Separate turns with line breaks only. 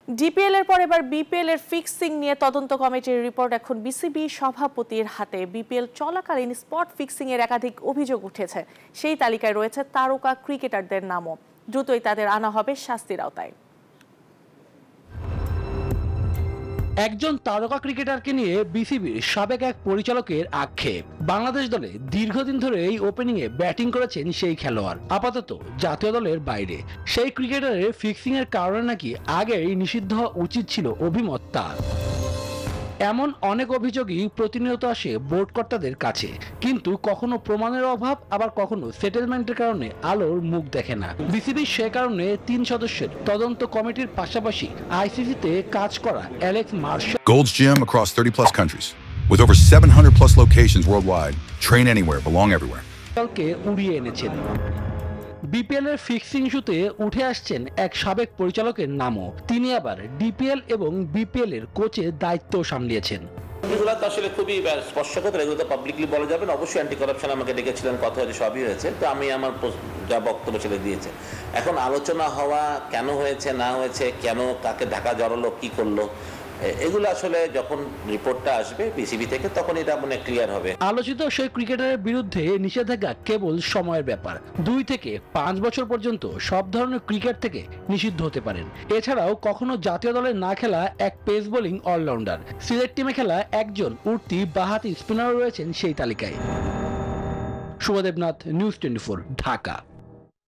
DPL এর পর এবার বিপিএল এর ফিক্সিং নিয়ে তদন্ত কমিটির রিপোর্ট এখন বিসিবি সভাপতির হাতে। বিপিএল চলাকালীন স্পট ফিক্সিং এর একাধিক অভিযোগ উঠেছে। সেই তালিকায় রয়েছে তারকা ক্রিকেটারদের নামও। দ্রুতই তাদের আনা হবে শাস্তির আওতায়।
একজন তারকা ক্রিকেটারকে নিয়ে বিসিবির সাবেক এক পরিচালকের আক্ষেপ। বাংলাদেশ দলে দীর্ঘদিন ধরে এই ওপেনিংয়ে ব্যাটিং করেছেন সেই খেলোয়াড়, আপাতত জাতীয় দলের বাইরে। সেই ক্রিকেটারের ফিক্সিং এর কারণে নাকি আগেই নিষিদ্ধ হওয়া উচিত ছিল অভিমত তার। এমন অনেক অভিযোগই প্রতিনিয়ত আসে বোর্ড কর্তাদের কাছে, কিন্তু কখনো প্রমাণের অভাব, আবার কখনো সেটেলমেন্টের কারণে আলোর মুখ দেখে না বিসিবি। সে কারণে 3 সদস্যের তদন্ত কমিটির পাশাপাশি আইসিসিতে কাজ করা Alex martial,
Gold's Gym across 30+ countries with over 700+ locations worldwide. Train anywhere, belong everywhere.
কে উড়িয়ে এনেছেন। বিপিএল এর ফিক্সিং ইস্যুতে উঠে আসছেন এক সাবেক পরিচালকের নামও। তিনি আবার ডিপিএল এবং বিপিএল এর কোচের দায়িত্ব সামলিয়েছেন।
এগুলো তো আসলে খুবই স্পর্শকাতর, এগুলো তো পাবলিকলি বলা যাবে না। অবশ্যই অ্যান্টি করাপশন আমাকে ডেকেছিলেন, কথা হয়েছে, সবই হয়েছে। তো আমি আমার যা বক্তব্য ছেড়ে দিয়েছে। এখন আলোচনা হওয়া কেন হয়েছে না হয়েছে, কেন কাকে ঢাকা জড়ালো, কি করলো, এগুলো আসলে যখন রিপোর্টটা আসবে বিসিবি থেকে তখন এটা মনে ক্লিয়ার হবে।
আলোচিত সেই ক্রিকেটারের বিরুদ্ধে নিষেধাজ্ঞা কেবল সময়ের ব্যাপার। 2 থেকে 5 বছর পর্যন্ত সব ধরনের ক্রিকেট থেকে নিষিদ্ধ হতে পারেন। এছাড়াও কখনো জাতীয় দলে না খেলা এক পেস বোলিং অলরাউন্ডার, সিলেট টিমে খেলা একজন উঠতি বাঁহাতি স্পিনারও রয়েছেন সেই তালিকায়। শুভদেবনাথ, নিউজ 24, ঢাকা।